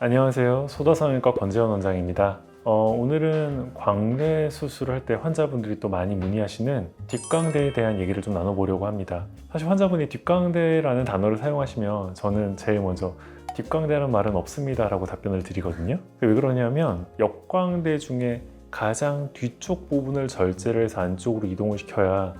안녕하세요. 소다성형외과 권재현 원장입니다. 오늘은 광대 수술을 할 때 환자분들이 또 많이 문의하시는 뒷광대에 대한 얘기를 좀 나눠보려고 합니다. 사실 환자분이 뒷광대라는 단어를 사용하시면 저는 제일 먼저 뒷광대라는 말은 없습니다 라고 답변을 드리거든요. 왜 그러냐면 역광대 중에 가장 뒤쪽 부분을 절제를 해서 안쪽으로 이동을 시켜야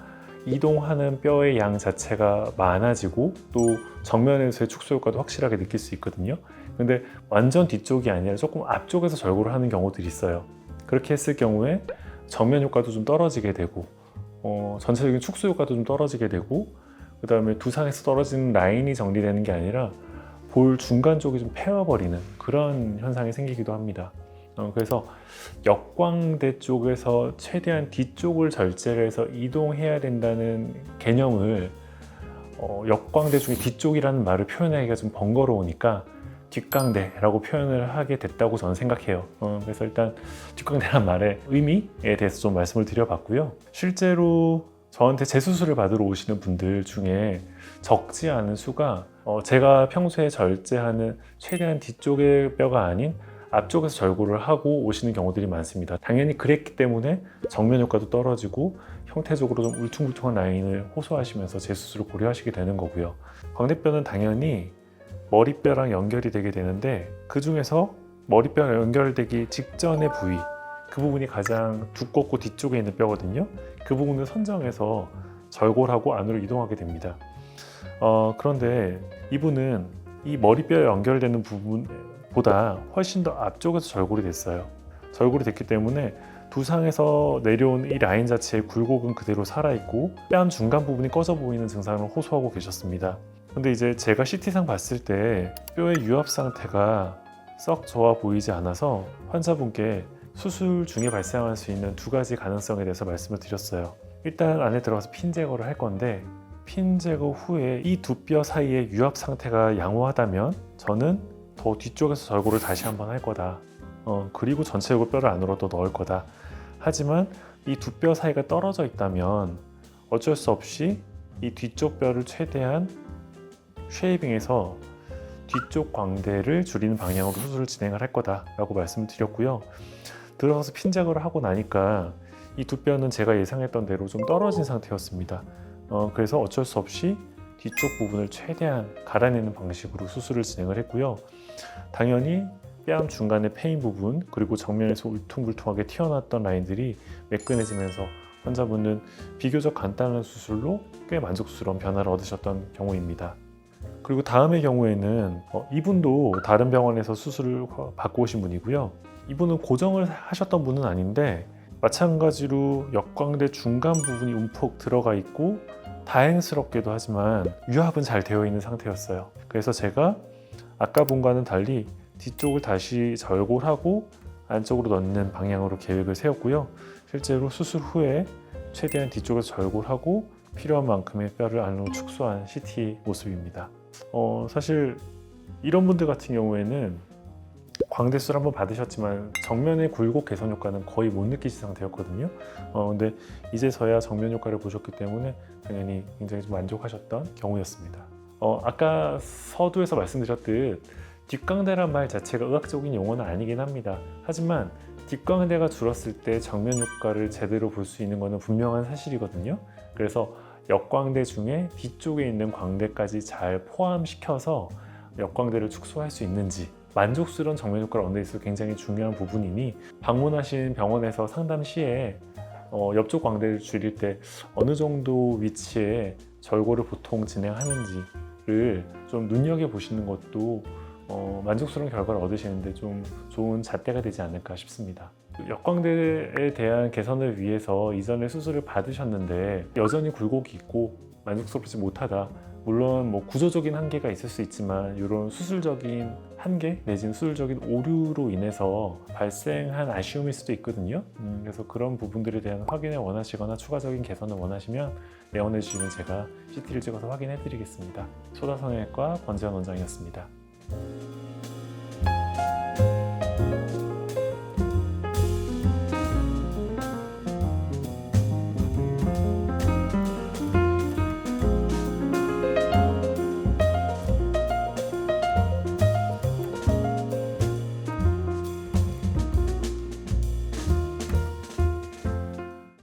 이동하는 뼈의 양 자체가 많아지고 또 정면에서의 축소 효과도 확실하게 느낄 수 있거든요. 근데 완전 뒤쪽이 아니라 조금 앞쪽에서 절골을 하는 경우들이 있어요. 그렇게 했을 경우에 정면 효과도 좀 떨어지게 되고 전체적인 축소 효과도 좀 떨어지게 되고 그 다음에 두상에서 떨어지는 라인이 정리되는 게 아니라 볼 중간 쪽이 좀 패와버리는 그런 현상이 생기기도 합니다. 그래서 역광대 쪽에서 최대한 뒤쪽을 절제를 해서 이동해야 된다는 개념을 역광대 중에 뒤쪽이라는 말을 표현하기가 좀 번거로우니까 뒷광대라고 표현을 하게 됐다고 저는 생각해요. 그래서 일단 뒷광대란 말의 의미에 대해서 좀 말씀을 드려봤고요. 실제로 저한테 재수술을 받으러 오시는 분들 중에 적지 않은 수가 제가 평소에 절제하는 최대한 뒤쪽의 뼈가 아닌 앞쪽에서 절골을 하고 오시는 경우들이 많습니다. 당연히 그랬기 때문에 정면 효과도 떨어지고 형태적으로 좀 울퉁불퉁한 라인을 호소하시면서 재수술을 고려하시게 되는 거고요. 광대뼈는 당연히 머리뼈랑 연결이 되게 되는데 그 중에서 머리뼈랑 연결되기 직전의 부위, 그 부분이 가장 두껍고 뒤쪽에 있는 뼈거든요. 그 부분을 선정해서 절골하고 안으로 이동하게 됩니다. 그런데 이분은 이 머리뼈에 연결되는 부분보다 훨씬 더 앞쪽에서 절골이 됐어요. 절골이 됐기 때문에 두상에서 내려온 이 라인 자체의 굴곡은 그대로 살아있고 뺨 중간 부분이 꺼져 보이는 증상을 호소하고 계셨습니다. 근데 이제 제가 CT상 봤을 때 뼈의 유압 상태가 썩 좋아 보이지 않아서 환자분께 수술 중에 발생할 수 있는 두 가지 가능성에 대해서 말씀을 드렸어요. 일단 안에 들어가서 핀 제거를 할 건데 핀 제거 후에 이 두 뼈 사이의 유압 상태가 양호하다면 저는 더 뒤쪽에서 절골을 다시 한번 할 거다. 그리고 전체적으로 뼈를 안으로 더 넣을 거다. 하지만 이 두 뼈 사이가 떨어져 있다면 어쩔 수 없이 이 뒤쪽 뼈를 최대한 쉐이빙해서 뒤쪽 광대를 줄이는 방향으로 수술을 진행을 할 거다라고 말씀을 드렸고요. 들어가서 핀 제거를 하고 나니까 이 두 뼈는 제가 예상했던 대로 좀 떨어진 상태였습니다. 그래서 어쩔 수 없이 뒤쪽 부분을 최대한 갈아내는 방식으로 수술을 진행을 했고요. 당연히 뺨 중간의 패인 부분 그리고 정면에서 울퉁불퉁하게 튀어나왔던 라인들이 매끈해지면서 환자분은 비교적 간단한 수술로 꽤 만족스러운 변화를 얻으셨던 경우입니다. 그리고 다음의 경우에는 이분도 다른 병원에서 수술을 받고 오신 분이고요. 이분은 고정을 하셨던 분은 아닌데 마찬가지로 역광대 중간 부분이 움푹 들어가 있고 다행스럽게도 하지만 유압은 잘 되어 있는 상태였어요. 그래서 제가 아까 분과는 달리 뒤쪽을 다시 절골하고 안쪽으로 넣는 방향으로 계획을 세웠고요. 실제로 수술 후에 최대한 뒤쪽에서 절골하고 필요한 만큼의 뼈를 안으로 축소한 CT 모습입니다. 사실 이런 분들 같은 경우에는 광대 수술 한번 받으셨지만 정면의 굴곡 개선 효과는 거의 못 느끼신 상태였거든요. 근데 이제서야 정면 효과를 보셨기 때문에 당연히 굉장히 좀 만족하셨던 경우였습니다. 아까 서두에서 말씀드렸듯 뒷광대란 말 자체가 의학적인 용어는 아니긴 합니다. 하지만 뒷광대가 줄었을 때 정면 효과를 제대로 볼 수 있는 것은 분명한 사실이거든요. 그래서 역광대 중에 뒤쪽에 있는 광대까지 잘 포함시켜서 역광대를 축소할 수 있는지 만족스러운 정면 효과를 얻는 데 있어서 굉장히 중요한 부분이니 방문하신 병원에서 상담 시에 옆쪽 광대를 줄일 때 어느 정도 위치에 절골을 보통 진행하는지를 좀 눈여겨보시는 것도 만족스러운 결과를 얻으시는데 좀 좋은 잣대가 되지 않을까 싶습니다. 역광대에 대한 개선을 위해서 이전에 수술을 받으셨는데 여전히 굴곡이 있고 만족스럽지 못하다. 물론 구조적인 한계가 있을 수 있지만 이런 수술적인 한계 내지는 수술적인 오류로 인해서 발생한 아쉬움일 수도 있거든요. 그래서 그런 부분들에 대한 확인을 원하시거나 추가적인 개선을 원하시면 내원해 주시면 제가 CT를 찍어서 확인해 드리겠습니다. 소다성형외과 권재현 원장이었습니다.